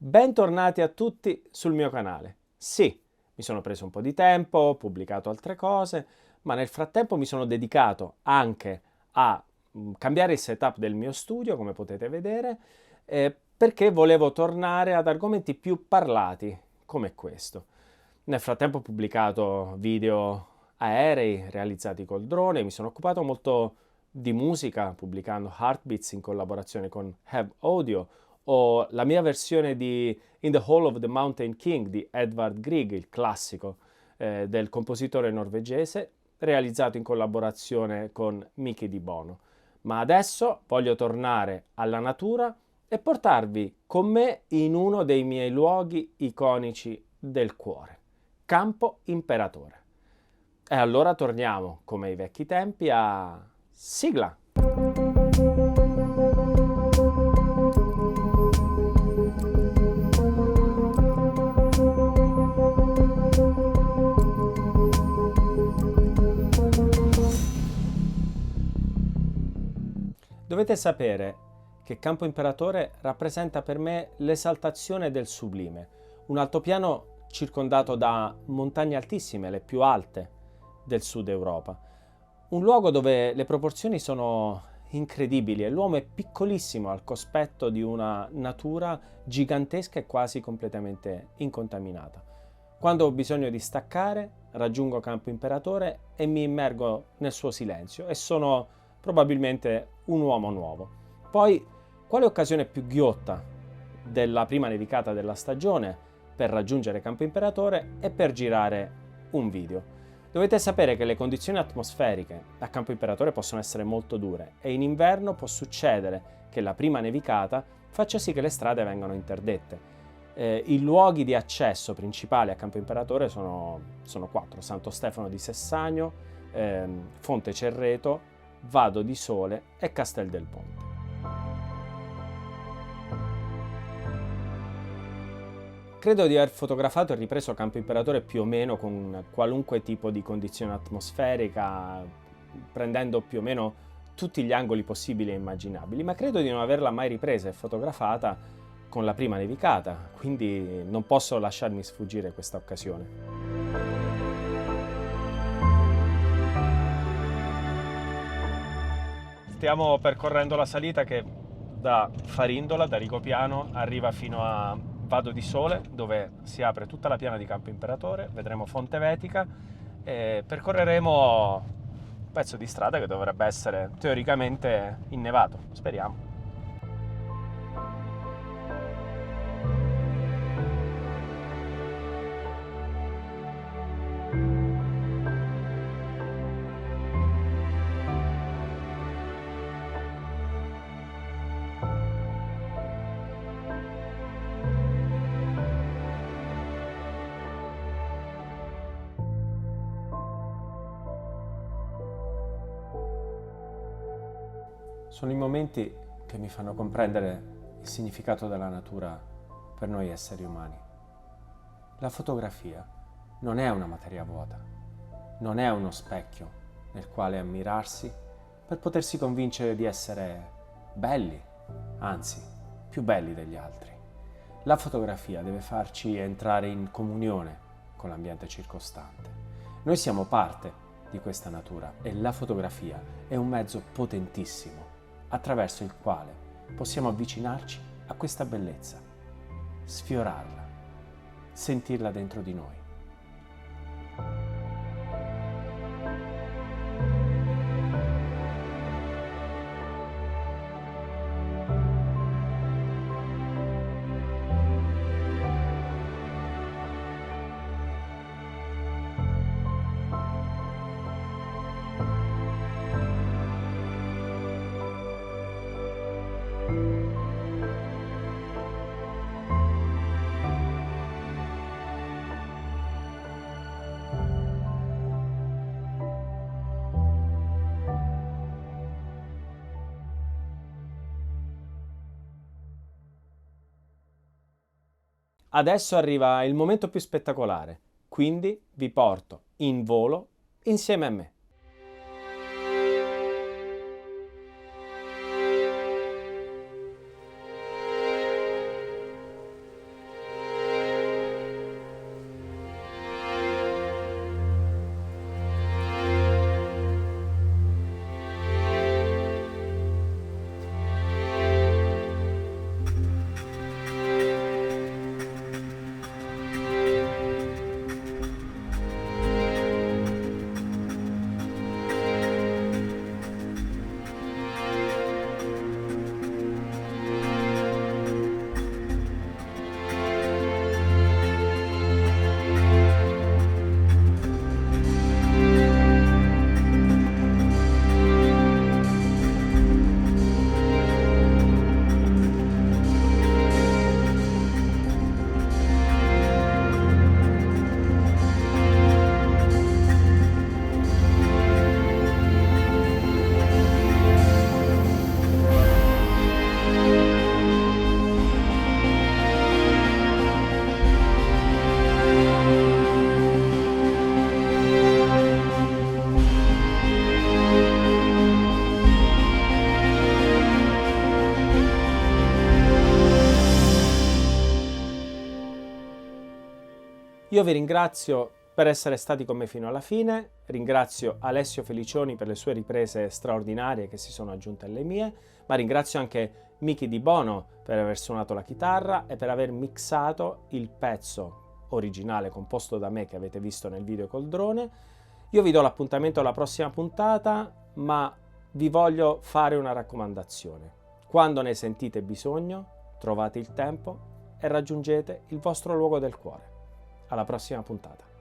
Bentornati a tutti sul mio canale. Sì, mi sono preso un po' di tempo, ho pubblicato altre cose, ma nel frattempo mi sono dedicato anche a cambiare il setup del mio studio, come potete vedere, perché volevo tornare ad argomenti più parlati, come questo. Nel frattempo ho pubblicato video aerei realizzati col drone, mi sono occupato molto di musica, pubblicando Heartbeats in collaborazione con Have Audio, o la mia versione di In the Hall of the Mountain King di Edvard Grieg, il classico del compositore norvegese, realizzato in collaborazione con Mickey Di Bono. Ma adesso voglio tornare alla natura e portarvi con me in uno dei miei luoghi iconici del cuore, Campo Imperatore. E allora torniamo, come ai vecchi tempi, a sigla! Dovete sapere che Campo Imperatore rappresenta per me l'esaltazione del sublime, un altopiano circondato da montagne altissime, le più alte del sud Europa. Un luogo dove le proporzioni sono incredibili e l'uomo è piccolissimo al cospetto di una natura gigantesca e quasi completamente incontaminata. Quando ho bisogno di staccare, raggiungo Campo Imperatore e mi immergo nel suo silenzio e sono probabilmente un uomo nuovo. Poi, quale occasione più ghiotta della prima nevicata della stagione per raggiungere Campo Imperatore e per girare un video? Dovete sapere che le condizioni atmosferiche a Campo Imperatore possono essere molto dure e in inverno può succedere che la prima nevicata faccia sì che le strade vengano interdette. I luoghi di accesso principali a Campo Imperatore sono quattro: Santo Stefano di Sessagno, Fonte Cerreto, Vado di Sole e Castel del Ponte. Credo di aver fotografato e ripreso Campo Imperatore più o meno con qualunque tipo di condizione atmosferica, prendendo più o meno tutti gli angoli possibili e immaginabili, ma credo di non averla mai ripresa e fotografata con la prima nevicata, quindi non posso lasciarmi sfuggire questa occasione. Stiamo percorrendo la salita che da Farindola, da Rigopiano, arriva fino a Vado di Sole, dove si apre tutta la piana di Campo Imperatore, vedremo Fonte Vetica e percorreremo un pezzo di strada che dovrebbe essere teoricamente innevato, speriamo. Sono i momenti che mi fanno comprendere il significato della natura per noi esseri umani. La fotografia non è una materia vuota, non è uno specchio nel quale ammirarsi per potersi convincere di essere belli, anzi, più belli degli altri. La fotografia deve farci entrare in comunione con l'ambiente circostante. Noi siamo parte di questa natura e la fotografia è un mezzo potentissimo attraverso il quale possiamo avvicinarci a questa bellezza, sfiorarla, sentirla dentro di noi. Adesso arriva il momento più spettacolare, quindi vi porto in volo insieme a me. Io vi ringrazio per essere stati con me fino alla fine, ringrazio Alessio Felicioni per le sue riprese straordinarie che si sono aggiunte alle mie, ma ringrazio anche Miki Di Bono per aver suonato la chitarra e per aver mixato il pezzo originale composto da me che avete visto nel video col drone. Io vi do l'appuntamento alla prossima puntata, ma vi voglio fare una raccomandazione. Quando ne sentite bisogno, trovate il tempo e raggiungete il vostro luogo del cuore. Alla prossima puntata.